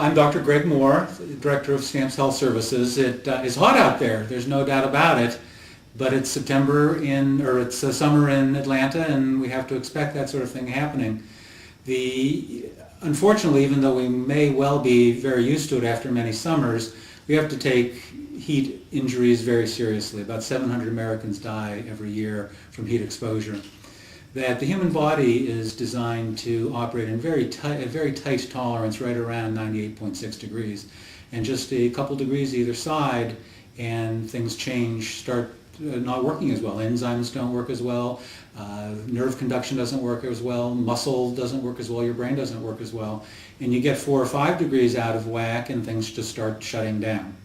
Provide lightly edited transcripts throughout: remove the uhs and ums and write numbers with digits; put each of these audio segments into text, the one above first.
I'm Dr. Greg Moore, Director of Stamps Health Services. It is hot out there, there's no doubt about it, but it's summer in Atlanta, and we have to expect that sort of thing happening. Unfortunately, even though we may well be very used to it after many summers, we have to take heat injuries very seriously. About 700 Americans die every year from heat exposure. That the human body is designed to operate in a very tight tolerance right around 98.6 degrees. And just a couple degrees either side and things start not working as well. Enzymes don't work as well, nerve conduction doesn't work as well, muscle doesn't work as well, your brain doesn't work as well. And you get 4 or 5 degrees out of whack and things just start shutting down.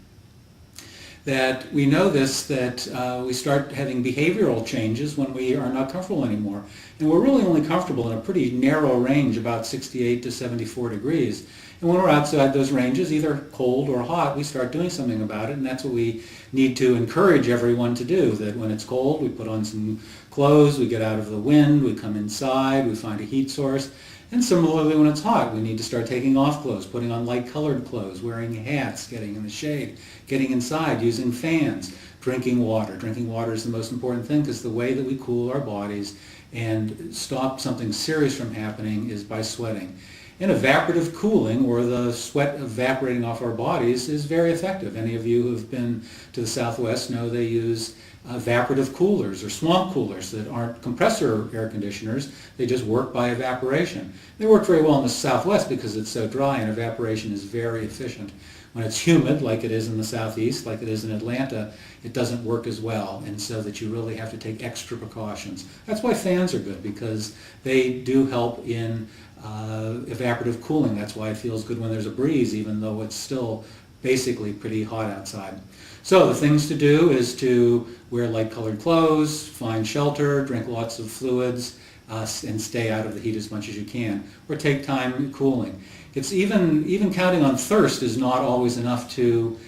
That we know that we start having behavioral changes when we are not comfortable anymore. And we're really only comfortable in a pretty narrow range, about 68 to 74 degrees. And when we're outside those ranges, either cold or hot, we start doing something about it, and that's what we need to encourage everyone to do. That when it's cold, we put on some clothes, we get out of the wind, we come inside, we find a heat source. And similarly, when it's hot, we need to start taking off clothes, putting on light-colored clothes, wearing hats, getting in the shade, getting inside, using fans, drinking water. Drinking water is the most important thing because the way that we cool our bodies and stop something serious from happening is by sweating. And evaporative cooling, or the sweat evaporating off our bodies, is very effective. Any of you who have been to the Southwest know they use evaporative coolers or swamp coolers that aren't compressor air conditioners. They just work by evaporation. They work very well in the Southwest because it's so dry and evaporation is very efficient. When it's humid, like it is in the Southeast, like it is in Atlanta, it doesn't work as well, and so that you really have to take extra precautions. That's why fans are good, because they do help in evaporative cooling. That's why it feels good when there's a breeze, even though it's still basically pretty hot outside. So the things to do is to wear light-colored clothes, find shelter, drink lots of fluids, and stay out of the heat as much as you can, or take time cooling. It's even counting on thirst is not always enough to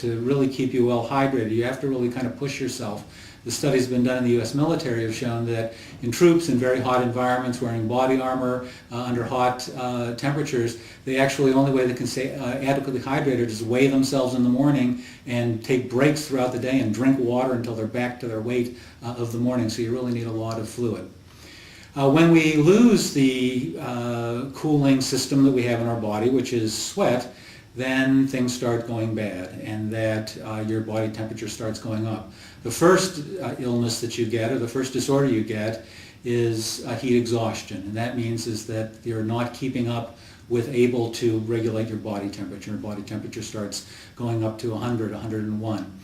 really keep you well hydrated. You have to really kind of push yourself. The studies been done in the U.S. military have shown that in troops in very hot environments, wearing body armor under hot temperatures, the only way they can stay adequately hydrated is weigh themselves in the morning and take breaks throughout the day and drink water until they're back to their weight of the morning. So you really need a lot of fluid. When we lose the cooling system that we have in our body, which is sweat, then things start going bad, and that your body temperature starts going up. The first illness that you get, or the first disorder you get, is heat exhaustion, and that means is that you're not keeping up with able to regulate your body temperature. Your body temperature starts going up to 100, 101.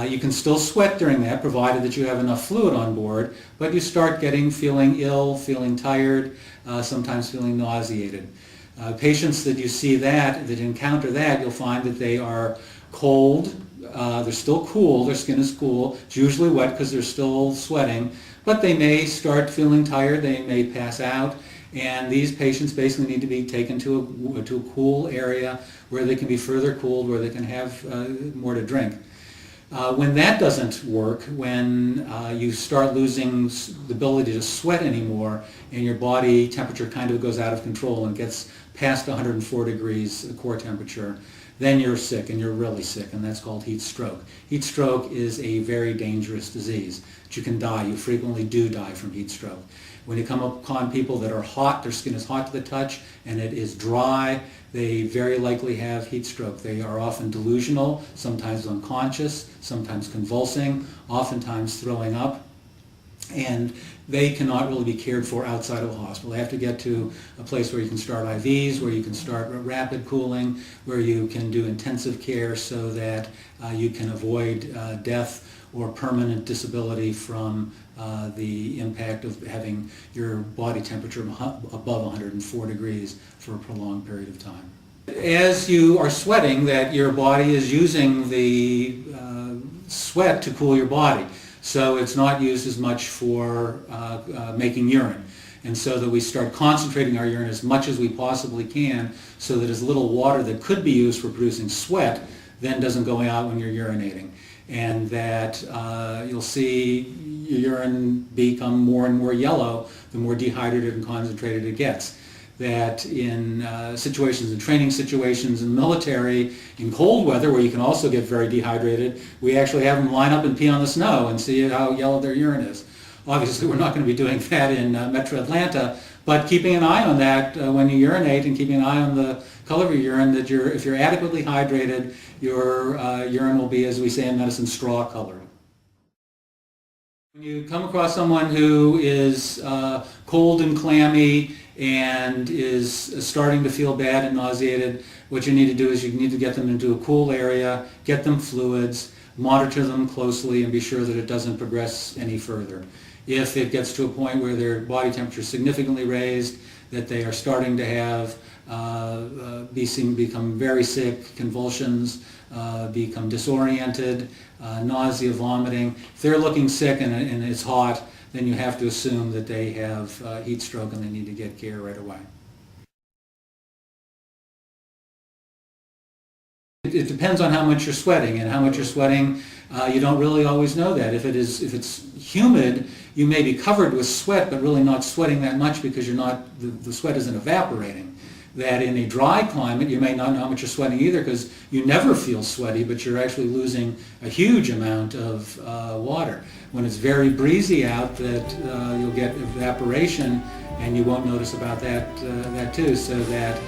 You can still sweat during that, provided that you have enough fluid on board, but you start feeling ill, feeling tired, sometimes feeling nauseated. Patients that you see that encounter that, you'll find that they are cold, they're still cool, their skin is cool, it's usually wet because they're still sweating, but they may start feeling tired, they may pass out, and these patients basically need to be taken to a cool area where they can be further cooled, where they can have more to drink. When that doesn't work, when you start losing the ability to sweat anymore and your body temperature kind of goes out of control and gets past 104 degrees core temperature, then you're sick, and you're really sick, and that's called heat stroke. Heat stroke is a very dangerous disease. You can die. You frequently do die from heat stroke. When you come upon people that are hot, their skin is hot to the touch, and it is dry, they very likely have heat stroke. They are often delusional, sometimes unconscious, sometimes convulsing, oftentimes throwing up, and they cannot really be cared for outside of the hospital. They have to get to a place where you can start IVs, where you can start rapid cooling, where you can do intensive care so that you can avoid death or permanent disability from the impact of having your body temperature above 104 degrees for a prolonged period of time. as you are sweating, that your body is using the sweat to cool your body. So it's not used as much for making urine. And so that we start concentrating our urine as much as we possibly can so that as little water that could be used for producing sweat then doesn't go out when you're urinating. And that you'll see your urine become more and more yellow the more dehydrated and concentrated it gets. That in situations, in training situations, in military, in cold weather where you can also get very dehydrated, we actually have them line up and pee on the snow and see how yellow their urine is. Obviously, we're not going to be doing that in Metro Atlanta, but keeping an eye on that when you urinate and keeping an eye on the color of your urine, that if you're adequately hydrated, your urine will be, as we say in medicine, straw colored. When you come across someone who is cold and clammy and is starting to feel bad and nauseated, what you need to do is you need to get them into a cool area, get them fluids, monitor them closely, and be sure that it doesn't progress any further. If it gets to a point where their body temperature is significantly raised, that they are starting to have become very sick, convulsions, become disoriented, nausea, vomiting. If they're looking sick and it's hot, then you have to assume that they have heat stroke and they need to get care right away. It depends on how much you're sweating, and how much you're sweating, you don't really always know that. If it's humid, you may be covered with sweat, but really not sweating that much because the sweat isn't evaporating. That in a dry climate, you may not know how much you're sweating either because you never feel sweaty, but you're actually losing a huge amount of water. When it's very breezy out, that you'll get evaporation, and you won't notice about that too. So that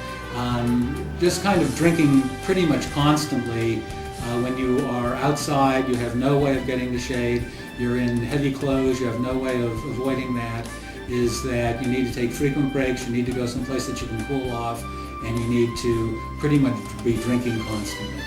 just kind of drinking pretty much constantly when you are outside, you have no way of getting the shade, you're in heavy clothes, you have no way of avoiding that, is that you need to take frequent breaks, you need to go someplace that you can cool off, and you need to pretty much be drinking constantly.